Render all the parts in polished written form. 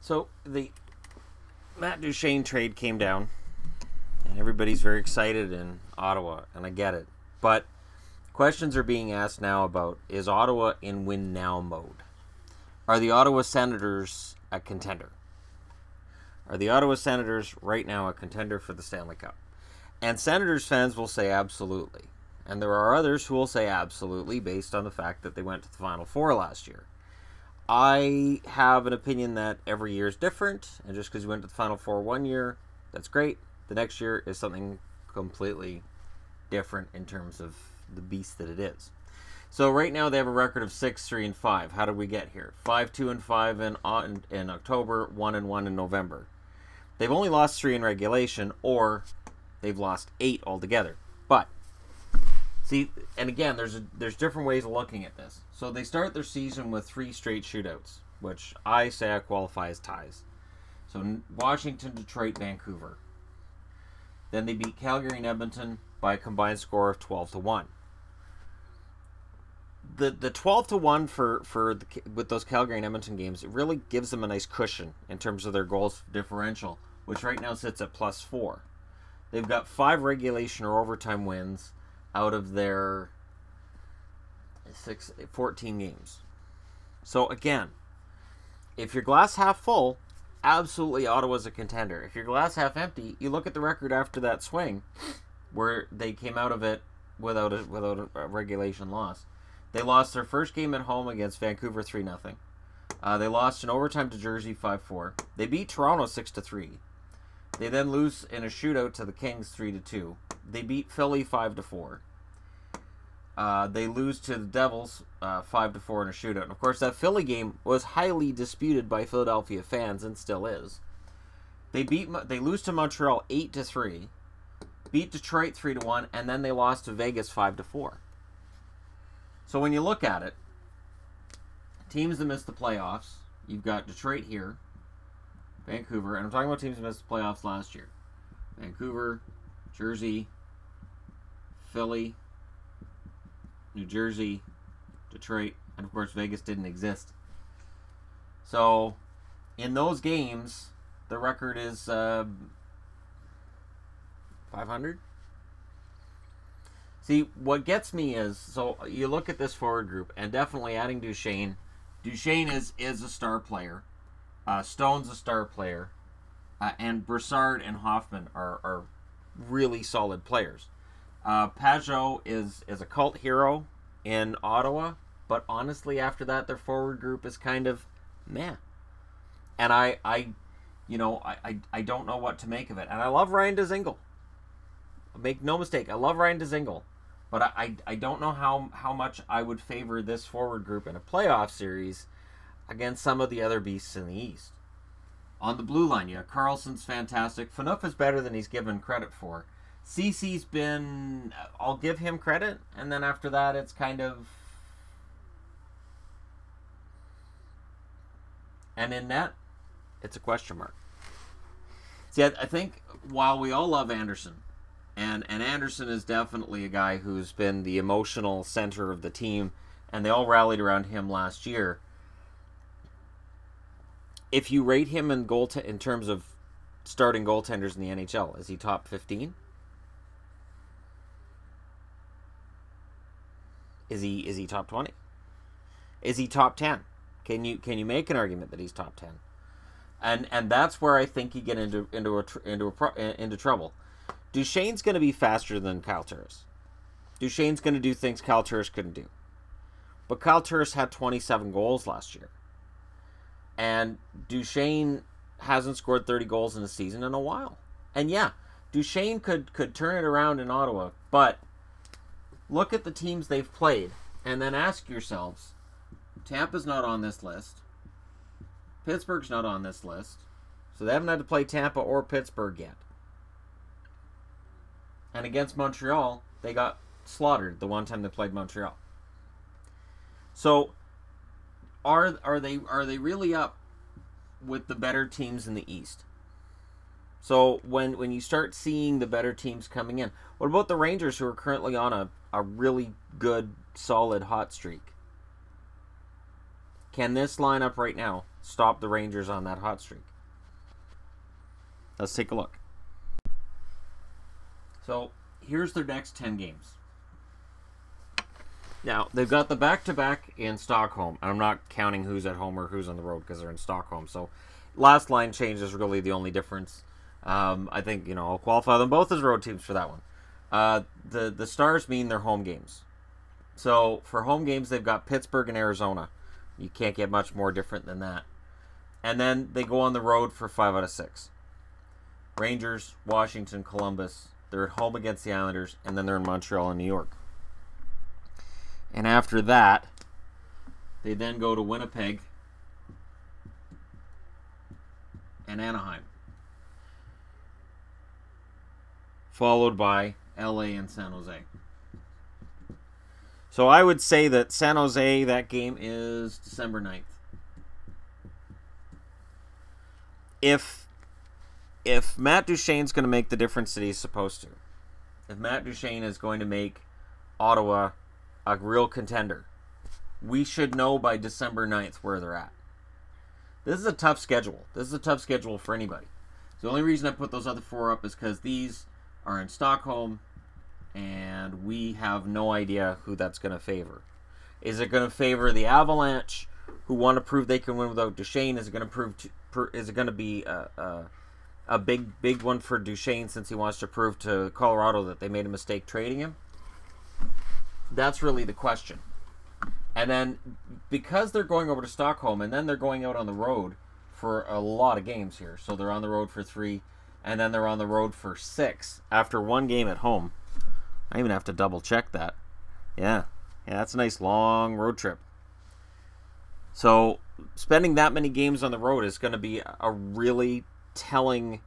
So the Matt Duchene trade came down, and everybody's very excited in Ottawa, and I get it. But questions are being asked now about, is Ottawa in win now mode? Are the Ottawa Senators a contender? Are the Ottawa Senators right now a contender for the Stanley Cup? And Senators fans will say absolutely. And there are others who will say absolutely based on the fact that they went to the Final Four last year. I have an opinion that every year is different, and just because you went to the Final Four one year, that's great. The next year is something completely different in terms of the beast that it is. So right now they have a record of 6-3-5. How did we get here? 5-2-5 in October, 1-1 in November. They've only lost 3 in regulation, or they've lost 8 altogether. But see, and again, there's different ways of looking at this. So they start their season with 3 straight shootouts, which I say I qualify as ties. So Washington, Detroit, Vancouver. Then they beat Calgary and Edmonton by a combined score of 12-1. The 12-1 with those Calgary and Edmonton games, it really gives them a nice cushion in terms of their goals differential, which right now sits at +4. They've got 5 regulation or overtime wins out of their 14 games. So again, if your glass half full, absolutely Ottawa's a contender. If your glass half empty, you look at the record after that swing, where they came out of it without a regulation loss. They lost their first game at home against Vancouver 3-0. They lost in overtime to Jersey 5-4. They beat Toronto 6-3. They then lose in a shootout to the Kings 3-2. They beat Philly 5-4. They lose to the Devils 5-4 in a shootout. And of course, that Philly game was highly disputed by Philadelphia fans and still is. They lose to Montreal 8-3, beat Detroit 3-1, and then they lost to Vegas 5-4. So when you look at it, teams that missed the playoffs, you've got Detroit here, Vancouver, and I'm talking about teams that missed the playoffs last year. Vancouver, Jersey, Philly, New Jersey, Detroit, and of course Vegas didn't exist. So in those games, the record is 500. See, what gets me is, so you look at this forward group, and definitely adding Duchene. Duchene is a star player. Stone's a star player. And Brassard and Hoffman are really solid players. Pajot is a cult hero in Ottawa, but honestly, after that, their forward group is kind of meh. And I don't know what to make of it. And I love Ryan Dzingel. Make no mistake, I love Ryan Dzingel. But I don't know how much I would favor this forward group in a playoff series against some of the other beasts in the East. On the blue line, Carlson's fantastic. Phaneuf is better than he's given credit for. Cece's been, I'll give him credit, and then after that it's kind of... And in net, it's a question mark. See, I think while we all love Anderson, and Anderson is definitely a guy who's been the emotional center of the team, and they all rallied around him last year. If you rate him in terms of starting goaltenders in the NHL, is he top 15? Is he top 20? Is he top 10? Can you make an argument that he's top 10? And that's where I think you get into trouble. Duchene's going to be faster than Kyle Turris. Duchene's going to do things Kyle Turris couldn't do. But Kyle Turris had 27 goals last year. And Duchene hasn't scored 30 goals in a season in a while. And yeah, Duchene could turn it around in Ottawa, but look at the teams they've played and then ask yourselves, Tampa's not on this list. Pittsburgh's not on this list. So they haven't had to play Tampa or Pittsburgh yet. And against Montreal, they got slaughtered the one time they played Montreal. So are they really up with the better teams in the East? So when you start seeing the better teams coming in, what about the Rangers, who are currently on a really good, solid hot streak? Can this lineup right now stop the Rangers on that hot streak? Let's take a look. So, here's their next 10 games. Now, they've got the back-to-back in Stockholm. I'm not counting who's at home or who's on the road because they're in Stockholm. So, last line change is really the only difference. I think, I'll qualify them both as road teams for that one. The Stars mean their home games. So, for home games, they've got Pittsburgh and Arizona. You can't get much more different than that. And then they go on the road for 5 out of 6. Rangers, Washington, Columbus. They're at home against the Islanders, and then they're in Montreal and New York. And after that, they then go to Winnipeg and Anaheim, followed by LA and San Jose. So I would say that San Jose, that game is December 9th. If Matt Duchene's going to make the difference that he's supposed to, if Matt Duchene is going to make Ottawa a real contender, we should know by December 9th where they're at. This is a tough schedule. This is a tough schedule for anybody. The only reason I put those other 4 up is because these are in Stockholm, and we have no idea who that's going to favor. Is it going to favor the Avalanche, who want to prove they can win without Duchene? Is it going to be a big one for Duchene since he wants to prove to Colorado that they made a mistake trading him? That's really the question. And then, because they're going over to Stockholm, and then they're going out on the road for a lot of games here. So they're on the road for 3, and then they're on the road for 6 after 1 game at home. I even have to double check that. Yeah, that's a nice long road trip. So spending that many games on the road is going to be a really telling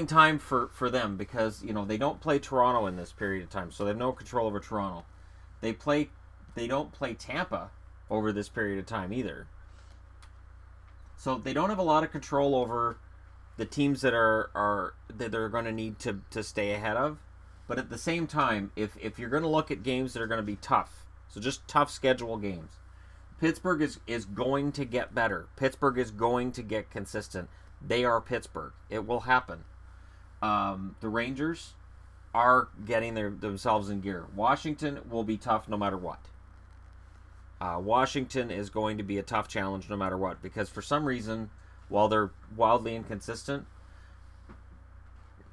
time for them, because they don't play Toronto in this period of time, so they have no control over Toronto. They don't play Tampa over this period of time either, so they don't have a lot of control over the teams that they're going to need to stay ahead of. But at the same time, if you're going to look at games that are going to be tough, so just tough schedule games, Pittsburgh is going to get better. Pittsburgh is going to get consistent. They are Pittsburgh. It will happen. The Rangers are getting themselves in gear. Washington will be tough no matter what. Washington is going to be a tough challenge no matter what, because for some reason, while they're wildly inconsistent,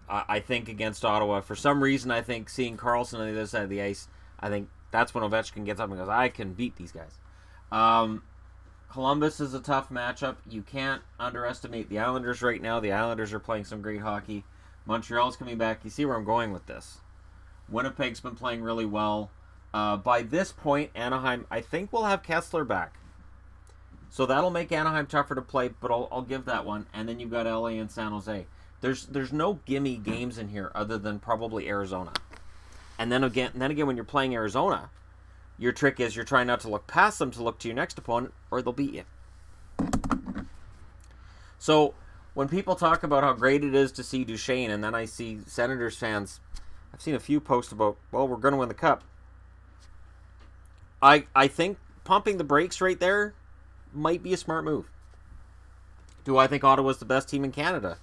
I think against Ottawa, for some reason, I think seeing Karlsson on the other side of the ice, I think that's when Ovechkin gets up and goes, I can beat these guys. Columbus is a tough matchup. You can't underestimate the Islanders right now. The Islanders are playing some great hockey. Montreal's coming back. You see where I'm going with this. Winnipeg's been playing really well. By this point, Anaheim, I think we'll have Kessler back. So that'll make Anaheim tougher to play, but I'll give that one. And then you've got LA and San Jose. There's no gimme games in here other than probably Arizona. And then again, when you're playing Arizona, your trick is you're trying not to look past them to look to your next opponent, or they'll beat you. So when people talk about how great it is to see Duchene, and then I see Senators fans, I've seen a few posts about, well, we're going to win the Cup. I think pumping the brakes right there might be a smart move. Do I think Ottawa's the best team in Canada?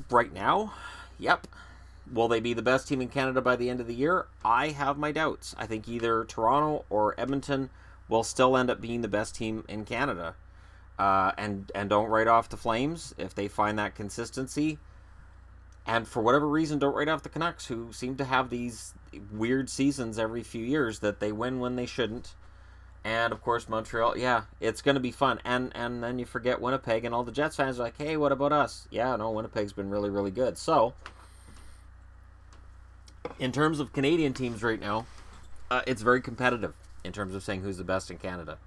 Right now? Yep. Will they be the best team in Canada by the end of the year? I have my doubts. I think either Toronto or Edmonton will still end up being the best team in Canada. And don't write off the Flames if they find that consistency. And for whatever reason, don't write off the Canucks, who seem to have these weird seasons every few years that they win when they shouldn't. And, of course, Montreal, yeah, it's going to be fun. And then you forget Winnipeg, and all the Jets fans are like, hey, what about us? Yeah, no, Winnipeg's been really, really good. So, in terms of Canadian teams right now, it's very competitive in terms of saying who's the best in Canada.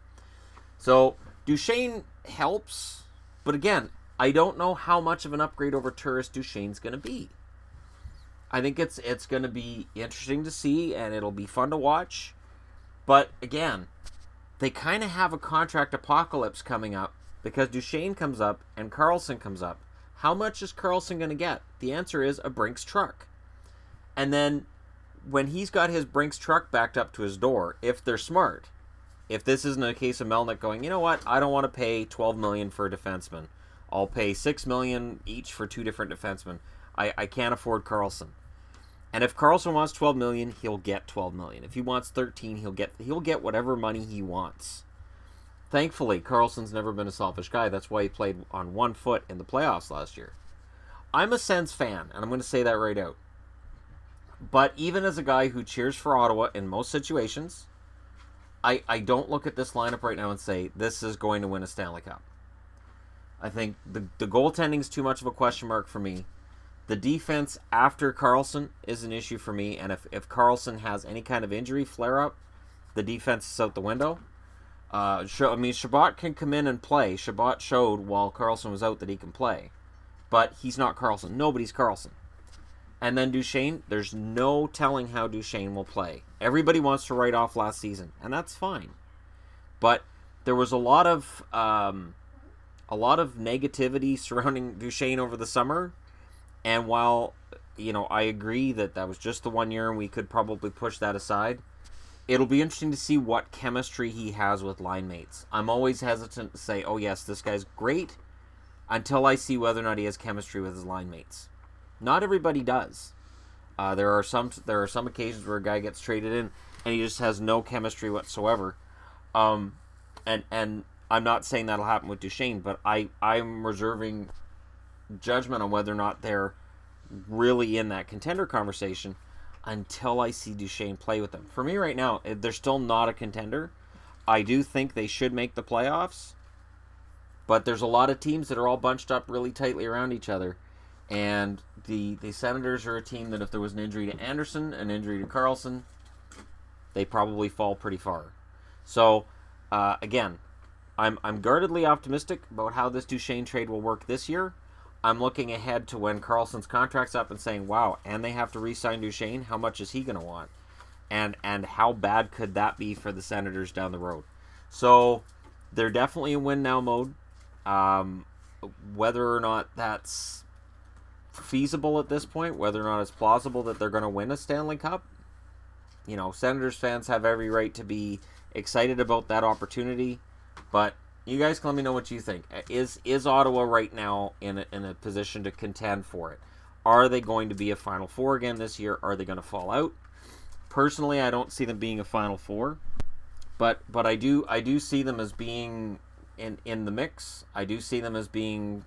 So, Duchene helps, but again, I don't know how much of an upgrade over Turris Duchene's going to be. I think it's going to be interesting to see, and it'll be fun to watch. But, again, they kind of have a contract apocalypse coming up because Duchene comes up and Karlsson comes up. How much is Karlsson going to get? The answer is a Brinks truck. And then when he's got his Brinks truck backed up to his door, if they're smart, if this isn't a case of Melnyk going, you know what, I don't want to pay $12 million for a defenseman. I'll pay $6 million each for two different defensemen. I can't afford Karlsson. And if Karlsson wants $12 million, he'll get $12 million. If he wants 13, he'll get whatever money he wants. Thankfully, Karlsson's never been a selfish guy. That's why he played on one foot in the playoffs last year. I'm a Sens fan, and I'm going to say that right out. But even as a guy who cheers for Ottawa in most situations, I don't look at this lineup right now and say, this is going to win a Stanley Cup. I think the goaltending is too much of a question mark for me. The defense after Karlsson is an issue for me, and if Karlsson has any kind of injury flare-up, the defense is out the window. Chabot can come in and play. Chabot showed while Karlsson was out that he can play. But he's not Karlsson. Nobody's Karlsson. And then Duchene, there's no telling how Duchene will play. Everybody wants to write off last season, and that's fine. But there was a lot of negativity surrounding Duchene over the summer. And while, I agree that was just the 1 year and we could probably push that aside, it'll be interesting to see what chemistry he has with line mates. I'm always hesitant to say, oh yes, this guy's great, until I see whether or not he has chemistry with his line mates. Not everybody does. There are some occasions where a guy gets traded in and he just has no chemistry whatsoever. And I'm not saying that'll happen with Duchene, but I'm reserving judgment on whether or not they're really in that contender conversation until I see Duchene play with them. For me right now, they're still not a contender. I do think they should make the playoffs, but there's a lot of teams that are all bunched up really tightly around each other. And the Senators are a team that if there was an injury to Anderson, an injury to Karlsson, they probably fall pretty far. So, again, I'm guardedly optimistic about how this Duchene trade will work this year. I'm looking ahead to when Karlsson's contract's up and saying, wow, and they have to re-sign Duchene, how much is he going to want? And how bad could that be for the Senators down the road? So, they're definitely in win-now mode. Whether or not that's feasible at this point, whether or not it's plausible that they're going to win a Stanley Cup, Senators fans have every right to be excited about that opportunity, but you guys can let me know what you think. Is Ottawa right now in a position to contend for it? Are they going to be a Final Four again this year? Are they going to fall out? Personally, I don't see them being a Final Four, but I do see them as being in the mix. I do see them as being,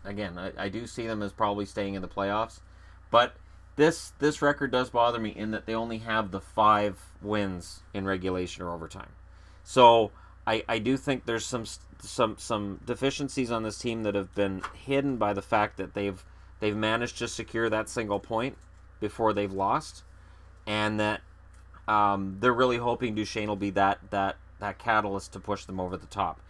again, I do see them as probably staying in the playoffs. But this record does bother me in that they only have the 5 wins in regulation or overtime. So I do think there's some deficiencies on this team that have been hidden by the fact that they've managed to secure that single point before they've lost, and that they're really hoping Duchene will be that catalyst to push them over the top.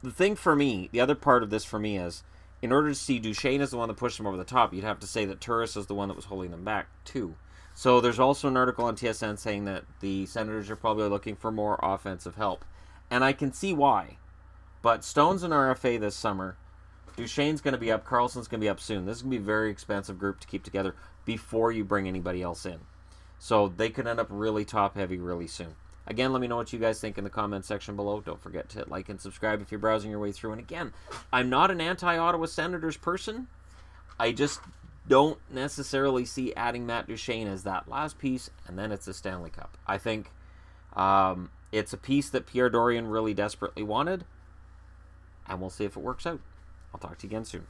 The thing for me, the other part of this for me is, in order to see Duchene as the one that pushed them over the top, you'd have to say that Turris is the one that was holding them back too. So there's also an article on TSN saying that the Senators are probably looking for more offensive help. And I can see why. But Stone's an RFA this summer. Duchene's going to be up. Karlsson's going to be up soon. This is going to be a very expensive group to keep together before you bring anybody else in. So they could end up really top-heavy really soon. Again, let me know what you guys think in the comment section below. Don't forget to hit like and subscribe if you're browsing your way through. And again, I'm not an anti-Ottawa Senators person. I just don't necessarily see adding Matt Duchene as that last piece, and then it's a Stanley Cup. I think it's a piece that Pierre Dorion really desperately wanted, and we'll see if it works out. I'll talk to you again soon.